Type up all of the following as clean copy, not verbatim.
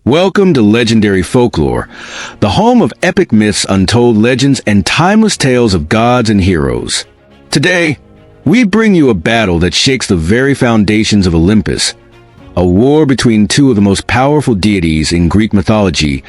Welcome to Legendary Folklore, the home of epic myths, untold legends, and timeless tales of gods and heroes. Today, we bring you a battle that shakes the very foundations of Olympus, a war between two of the most powerful deities in Greek mythology,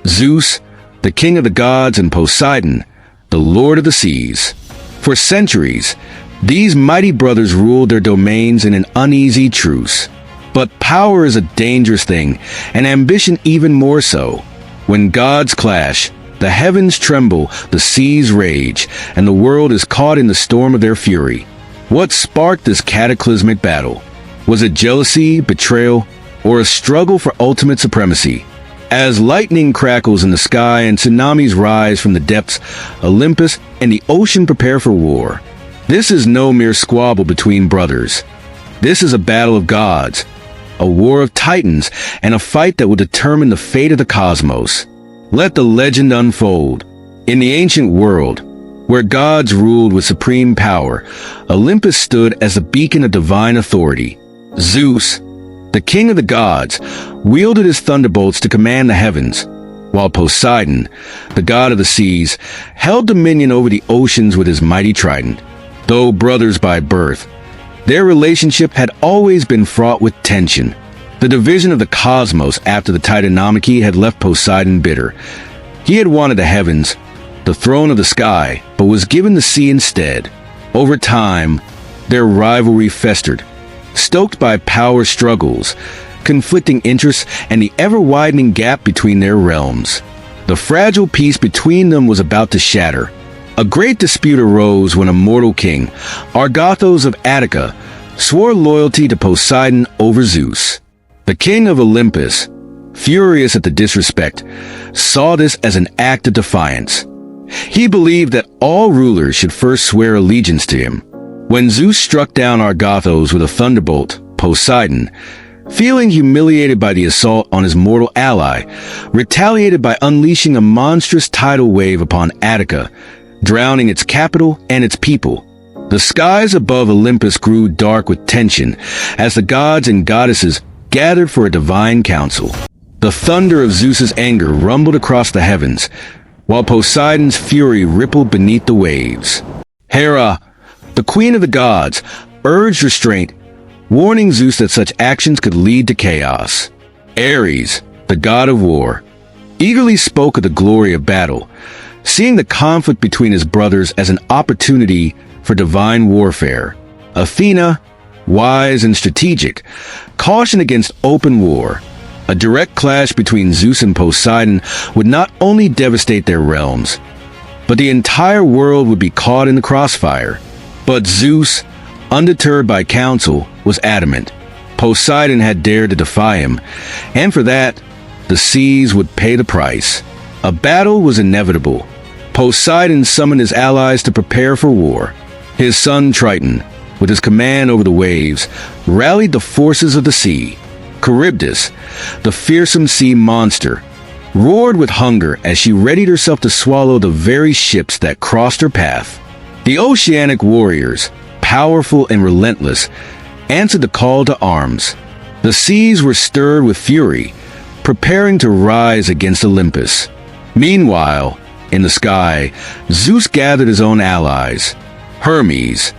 Zeus, the king of the gods, and Poseidon, the lord of the seas. For centuries, these mighty brothers ruled their domains in an uneasy truce. But power is a dangerous thing, and ambition even more so. When gods clash, the heavens tremble, the seas rage, and the world is caught in the storm of their fury. What sparked this cataclysmic battle? Was it jealousy, betrayal, or a struggle for ultimate supremacy? As lightning crackles in the sky and tsunamis rise from the depths, Olympus and the ocean prepare for war. This is no mere squabble between brothers. This is a battle of gods, a war of titans, and a fight that will determine the fate of the cosmos. Let the legend unfold. In the ancient world, where gods ruled with supreme power, Olympus stood as a beacon of divine authority. Zeus, the king of the gods, wielded his thunderbolts to command the heavens, while Poseidon, the god of the seas, held dominion over the oceans with his mighty trident. Though brothers by birth, their relationship had always been fraught with tension. The division of the cosmos after the Titanomachy had left Poseidon bitter. He had wanted the heavens, the throne of the sky, but was given the sea instead. Over time, their rivalry festered, stoked by power struggles, conflicting interests, and the ever-widening gap between their realms. The fragile peace between them was about to shatter. A great dispute arose when a mortal king, Argothos of Attica, swore loyalty to Poseidon over Zeus. The king of Olympus, furious at the disrespect, saw this as an act of defiance. He believed that all rulers should first swear allegiance to him. When Zeus struck down Argothos with a thunderbolt, Poseidon, feeling humiliated by the assault on his mortal ally, retaliated by unleashing a monstrous tidal wave upon Attica, drowning its capital and its people. The skies above Olympus grew dark with tension as the gods and goddesses gathered for a divine council. The thunder of Zeus's anger rumbled across the heavens, while Poseidon's fury rippled beneath the waves. Hera, the queen of the gods, urged restraint, warning Zeus that such actions could lead to chaos. Ares, the god of war, eagerly spoke of the glory of battle, seeing the conflict between his brothers as an opportunity for divine warfare. Athena, wise and strategic, cautioned against open war. A direct clash between Zeus and Poseidon would not only devastate their realms, but the entire world would be caught in the crossfire. But Zeus, undeterred by counsel, was adamant. Poseidon had dared to defy him, and for that, the seas would pay the price. A battle was inevitable. Poseidon summoned his allies to prepare for war. His son Triton, with his command over the waves, rallied the forces of the sea. Charybdis, the fearsome sea monster, roared with hunger as she readied herself to swallow the very ships that crossed her path. The oceanic warriors, powerful and relentless, answered the call to arms. The seas were stirred with fury, preparing to rise against Olympus. Meanwhile, in the sky, Zeus gathered his own allies. Hermes,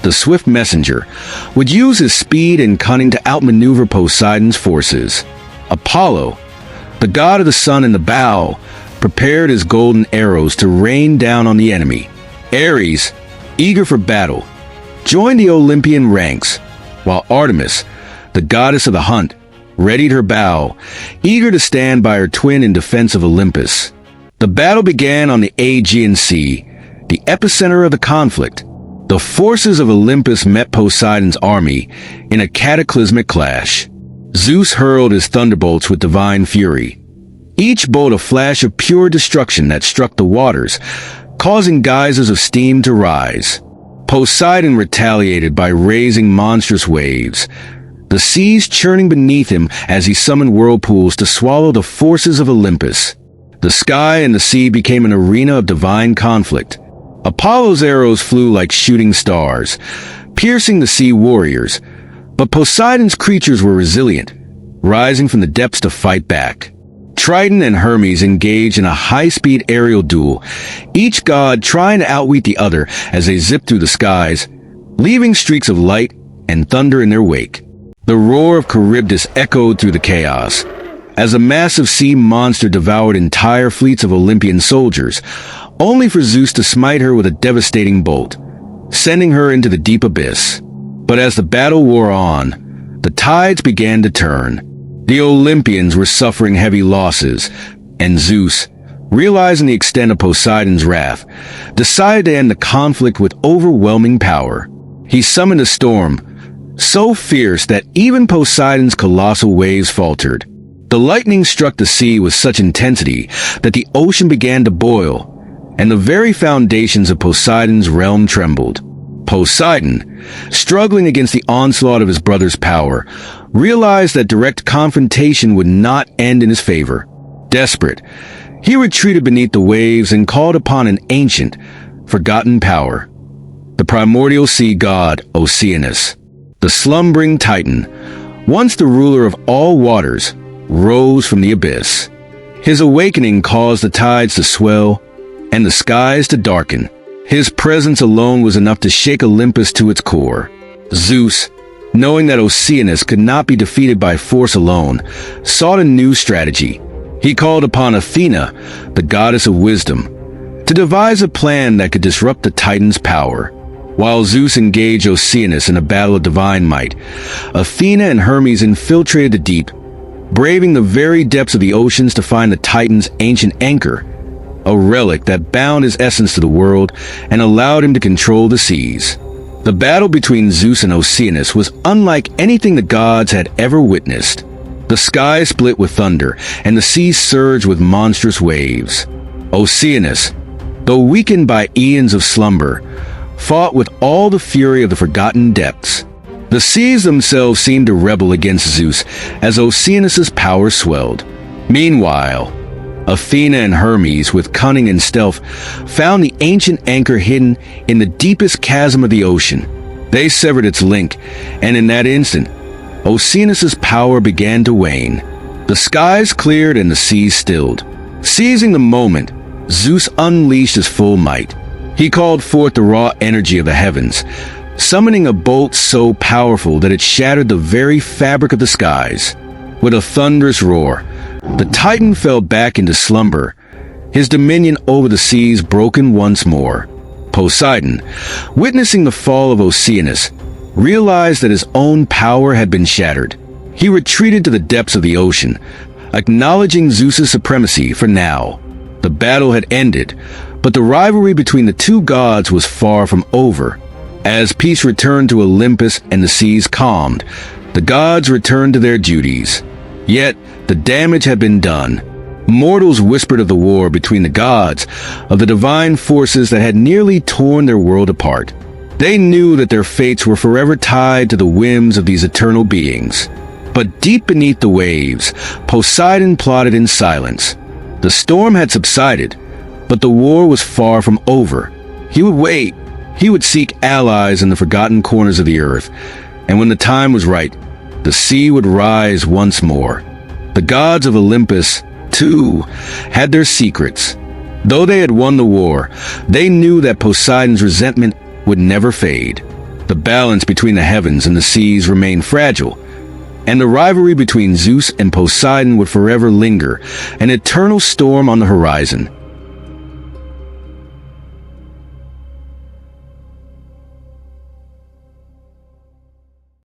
the swift messenger, would use his speed and cunning to outmaneuver Poseidon's forces. Apollo, the god of the sun and the bow, prepared his golden arrows to rain down on the enemy. Ares, eager for battle, joined the Olympian ranks, while Artemis, the goddess of the hunt, readied her bow, eager to stand by her twin in defense of Olympus. The battle began on the Aegean Sea, the epicenter of the conflict. The forces of Olympus met Poseidon's army in a cataclysmic clash. Zeus hurled his thunderbolts with divine fury, each bolt a flash of pure destruction that struck the waters, causing geysers of steam to rise. Poseidon retaliated by raising monstrous waves, the seas churning beneath him as he summoned whirlpools to swallow the forces of Olympus. The sky and the sea became an arena of divine conflict. Apollo's arrows flew like shooting stars, piercing the sea warriors, but Poseidon's creatures were resilient, rising from the depths to fight back. Triton and Hermes engaged in a high-speed aerial duel, each god trying to outwit the other as they zipped through the skies, leaving streaks of light and thunder in their wake. The roar of Charybdis echoed through the chaos, as a massive sea monster devoured entire fleets of Olympian soldiers, only for Zeus to smite her with a devastating bolt, sending her into the deep abyss. But as the battle wore on, the tides began to turn. The Olympians were suffering heavy losses, and Zeus, realizing the extent of Poseidon's wrath, decided to end the conflict with overwhelming power. He summoned a storm, so fierce that even Poseidon's colossal waves faltered. The lightning struck the sea with such intensity that the ocean began to boil, and the very foundations of Poseidon's realm trembled. Poseidon, struggling against the onslaught of his brother's power, realized that direct confrontation would not end in his favor. Desperate, he retreated beneath the waves and called upon an ancient, forgotten power, the primordial sea god Oceanus. The slumbering Titan, once the ruler of all waters, rose from the abyss. His awakening caused the tides to swell and the skies to darken. His presence alone was enough to shake Olympus to its core. Zeus, knowing that Oceanus could not be defeated by force alone, sought a new strategy. He called upon Athena, the goddess of wisdom, to devise a plan that could disrupt the Titan's power. While Zeus engaged Oceanus in a battle of divine might, Athena and Hermes infiltrated the deep, braving the very depths of the oceans to find the Titan's ancient anchor, a relic that bound his essence to the world and allowed him to control the seas. The battle between Zeus and Oceanus was unlike anything the gods had ever witnessed. The sky split with thunder, and the sea surged with monstrous waves. Oceanus, though weakened by eons of slumber, fought with all the fury of the forgotten depths. The seas themselves seemed to rebel against Zeus as Oceanus's power swelled. Meanwhile, Athena and Hermes, with cunning and stealth, found the ancient anchor hidden in the deepest chasm of the ocean. They severed its link, and in that instant, Oceanus's power began to wane. The skies cleared and the seas stilled. Seizing the moment, Zeus unleashed his full might. He called forth the raw energy of the heavens, summoning a bolt so powerful that it shattered the very fabric of the skies. With a thunderous roar, the Titan fell back into slumber, his dominion over the seas broken once more. Poseidon, witnessing the fall of Oceanus, realized that his own power had been shattered. He retreated to the depths of the ocean, acknowledging Zeus's supremacy for now. The battle had ended, but the rivalry between the two gods was far from over. As peace returned to Olympus and the seas calmed, the gods returned to their duties. Yet, the damage had been done. Mortals whispered of the war between the gods, of the divine forces that had nearly torn their world apart. They knew that their fates were forever tied to the whims of these eternal beings. But deep beneath the waves, Poseidon plotted in silence. The storm had subsided, but the war was far from over. He would wait. He would seek allies in the forgotten corners of the earth, and when the time was right, the sea would rise once more. The gods of Olympus, too, had their secrets. Though they had won the war, they knew that Poseidon's resentment would never fade. The balance between the heavens and the seas remained fragile, and the rivalry between Zeus and Poseidon would forever linger, an eternal storm on the horizon.